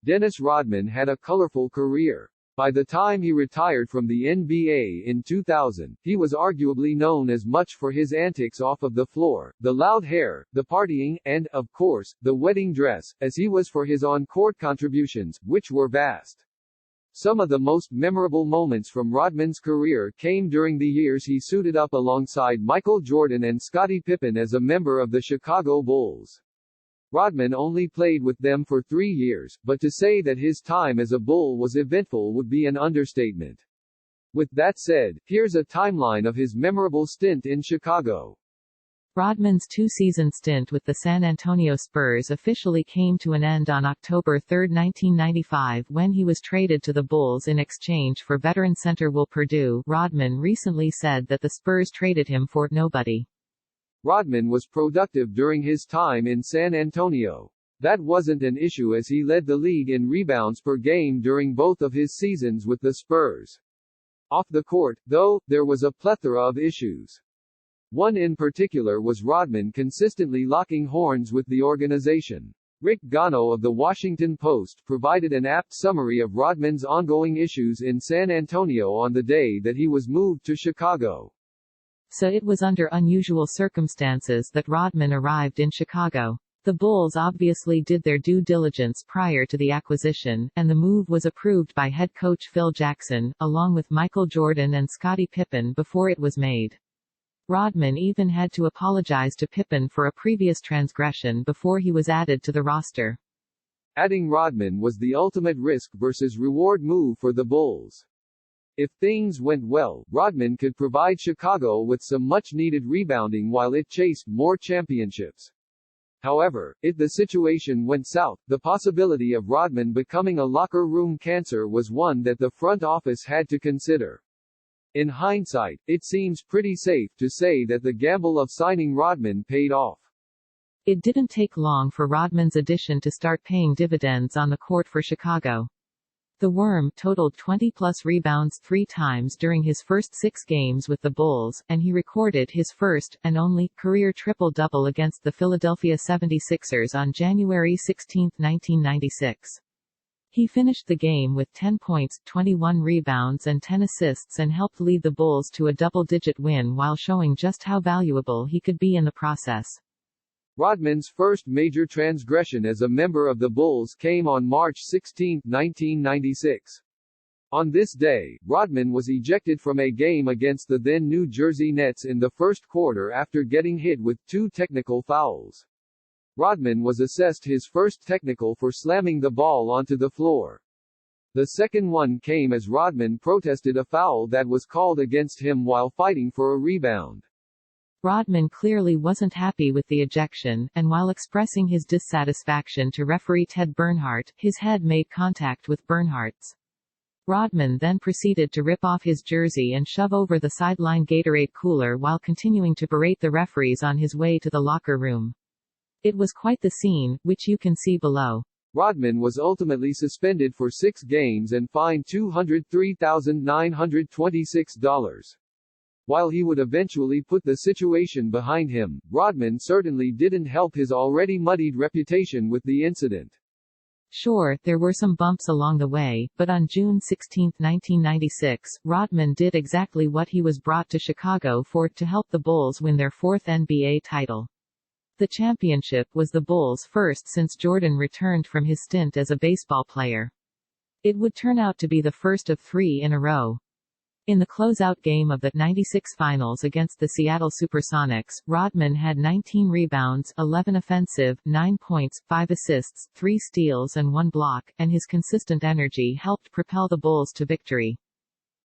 Dennis Rodman had a colorful career. By the time he retired from the NBA in 2000, he was arguably known as much for his antics off of the floor, the loud hair, the partying, and, of course, the wedding dress, as he was for his on-court contributions, which were vast. Some of the most memorable moments from Rodman's career came during the years he suited up alongside Michael Jordan and Scottie Pippen as a member of the Chicago Bulls. Rodman only played with them for 3 years, but to say that his time as a Bull was eventful would be an understatement. With that said, here's a timeline of his memorable stint in Chicago. Rodman's two-season stint with the San Antonio Spurs officially came to an end on October 3, 1995 when he was traded to the Bulls in exchange for veteran center Will Perdue. Rodman recently said that the Spurs traded him for nobody. Rodman was productive during his time in San Antonio. That wasn't an issue as he led the league in rebounds per game during both of his seasons with the Spurs. Off the court, though, there was a plethora of issues. One in particular was Rodman consistently locking horns with the organization. Rick Gano of The Washington Post provided an apt summary of Rodman's ongoing issues in San Antonio on the day that he was moved to Chicago. So it was under unusual circumstances that Rodman arrived in Chicago. The Bulls obviously did their due diligence prior to the acquisition, and the move was approved by head coach Phil Jackson, along with Michael Jordan and Scottie Pippen before it was made. Rodman even had to apologize to Pippen for a previous transgression before he was added to the roster. Adding Rodman was the ultimate risk versus reward move for the Bulls. If things went well, Rodman could provide Chicago with some much-needed rebounding while it chased more championships. However, if the situation went south, the possibility of Rodman becoming a locker room cancer was one that the front office had to consider. In hindsight, it seems pretty safe to say that the gamble of signing Rodman paid off. It didn't take long for Rodman's addition to start paying dividends on the court for Chicago. The Worm totaled 20-plus rebounds 3 times during his first 6 games with the Bulls, and he recorded his first, and only, career triple-double against the Philadelphia 76ers on January 16, 1996. He finished the game with 10 points, 21 rebounds and 10 assists and helped lead the Bulls to a double-digit win while showing just how valuable he could be in the process. Rodman's first major transgression as a member of the Bulls came on March 16, 1996. On this day, Rodman was ejected from a game against the then New Jersey Nets in the first quarter after getting hit with 2 technical fouls. Rodman was assessed his first technical for slamming the ball onto the floor. The second one came as Rodman protested a foul that was called against him while fighting for a rebound. Rodman clearly wasn't happy with the ejection, and while expressing his dissatisfaction to referee Ted Bernhardt, his head made contact with Bernhardt's. Rodman then proceeded to rip off his jersey and shove over the sideline Gatorade cooler while continuing to berate the referees on his way to the locker room. It was quite the scene, which you can see below. Rodman was ultimately suspended for 6 games and fined $203,926. While he would eventually put the situation behind him, Rodman certainly didn't help his already muddied reputation with the incident. Sure, there were some bumps along the way, but on June 16, 1996, Rodman did exactly what he was brought to Chicago for, to help the Bulls win their 4th NBA title. The championship was the Bulls' first since Jordan returned from his stint as a baseball player. It would turn out to be the first of 3 in a row. In the closeout game of the '96 finals against the Seattle Supersonics, Rodman had 19 rebounds, 11 offensive, 9 points, 5 assists, 3 steals and 1 block, and his consistent energy helped propel the Bulls to victory.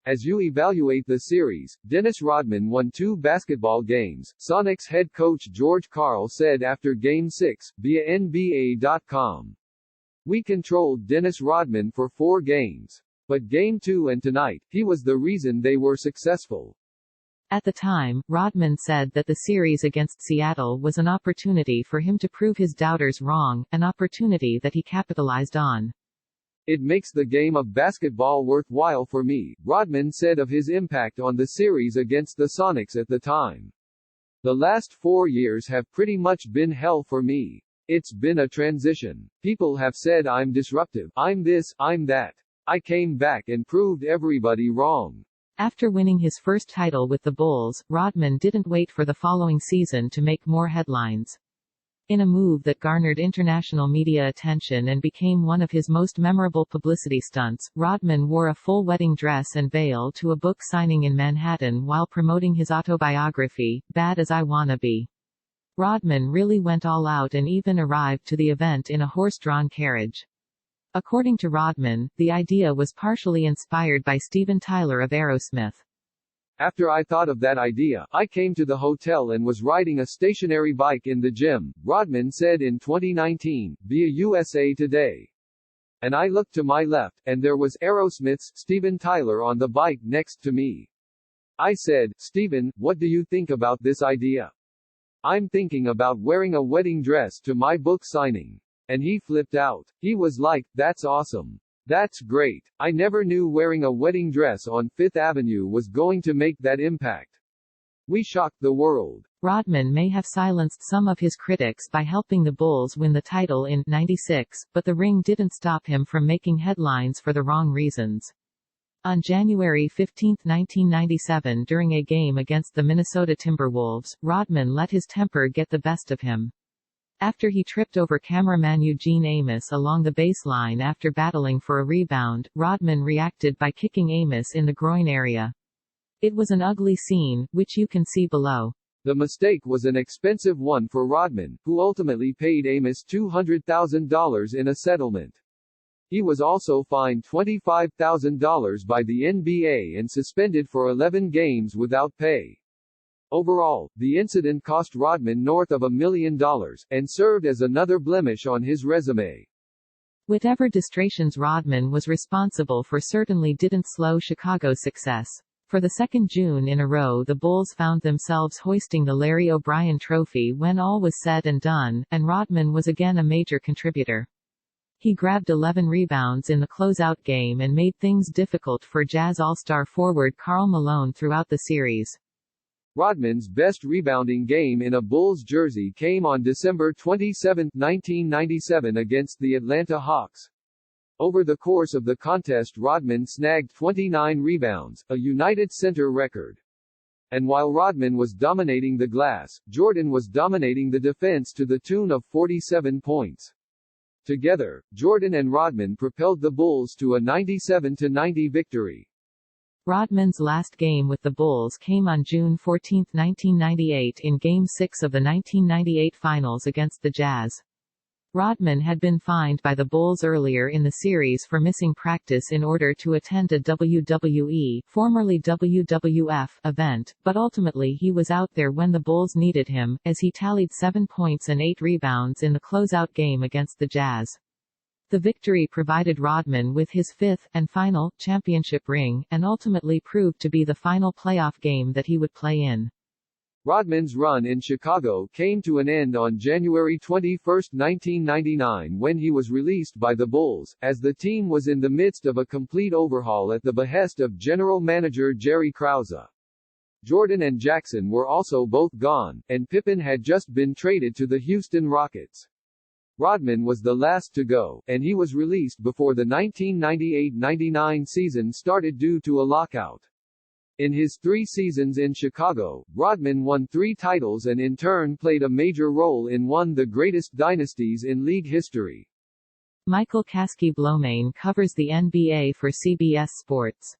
As you evaluate the series, Dennis Rodman won 2 basketball games, Sonics head coach George Karl said after Game 6, via NBA.com. We controlled Dennis Rodman for 4 games. But Game 2 and tonight, he was the reason they were successful. At the time, Rodman said that the series against Seattle was an opportunity for him to prove his doubters wrong, an opportunity that he capitalized on. It makes the game of basketball worthwhile for me, Rodman said of his impact on the series against the Sonics at the time. The last 4 years have pretty much been hell for me. It's been a transition. People have said I'm disruptive, I'm this, I'm that. I came back and proved everybody wrong. After winning his first title with the Bulls, Rodman didn't wait for the following season to make more headlines. In a move that garnered international media attention and became one of his most memorable publicity stunts, Rodman wore a full wedding dress and veil to a book signing in Manhattan while promoting his autobiography, Bad as I Wanna Be. Rodman really went all out and even arrived to the event in a horse-drawn carriage. According to Rodman, the idea was partially inspired by Steven Tyler of Aerosmith. After I thought of that idea, I came to the hotel and was riding a stationary bike in the gym, Rodman said in 2019, via USA Today. And I looked to my left, and there was Aerosmith's Steven Tyler on the bike next to me. I said, Steven, what do you think about this idea? I'm thinking about wearing a wedding dress to my book signing. And he flipped out. He was like, that's awesome. That's great. I never knew wearing a wedding dress on Fifth Avenue was going to make that impact. We shocked the world. Rodman may have silenced some of his critics by helping the Bulls win the title in '96, but the ring didn't stop him from making headlines for the wrong reasons. On January 15, 1997, during a game against the Minnesota Timberwolves, Rodman let his temper get the best of him. After he tripped over cameraman Eugene Amos along the baseline after battling for a rebound, Rodman reacted by kicking Amos in the groin area. It was an ugly scene, which you can see below. The mistake was an expensive one for Rodman, who ultimately paid Amos $200,000 in a settlement. He was also fined $25,000 by the NBA and suspended for 11 games without pay. Overall, the incident cost Rodman north of $1 million, and served as another blemish on his resume. Whatever distractions Rodman was responsible for certainly didn't slow Chicago's success. For the second June in a row, the Bulls found themselves hoisting the Larry O'Brien Trophy when all was said and done, and Rodman was again a major contributor. He grabbed 11 rebounds in the closeout game and made things difficult for Jazz All-Star forward Karl Malone throughout the series. Rodman's best rebounding game in a Bulls jersey came on December 27, 1997 against the Atlanta Hawks. Over the course of the contest, Rodman snagged 29 rebounds, a United Center record. And while Rodman was dominating the glass, Jordan was dominating the defense to the tune of 47 points. Together, Jordan and Rodman propelled the Bulls to a 97-90 victory. Rodman's last game with the Bulls came on June 14, 1998 in Game 6 of the 1998 Finals against the Jazz. Rodman had been fined by the Bulls earlier in the series for missing practice in order to attend a WWE, formerly WWF, event, but ultimately he was out there when the Bulls needed him, as he tallied 7 points and 8 rebounds in the closeout game against the Jazz. The victory provided Rodman with his fifth, and final, championship ring, and ultimately proved to be the final playoff game that he would play in. Rodman's run in Chicago came to an end on January 21, 1999 when he was released by the Bulls, as the team was in the midst of a complete overhaul at the behest of general manager Jerry Krause. Jordan and Jackson were also both gone, and Pippen had just been traded to the Houston Rockets. Rodman was the last to go, and he was released before the 1998-99 season started due to a lockout. In his 3 seasons in Chicago, Rodman won 3 titles and in turn played a major role in one of the greatest dynasties in league history. Michael Kasky-Blomain covers the NBA for CBS Sports.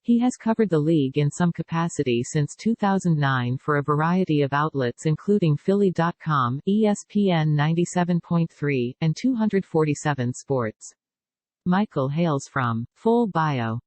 He has covered the league in some capacity since 2009 for a variety of outlets including Philly.com, ESPN 97.3, and 247 Sports. Michael hails from Full Bio.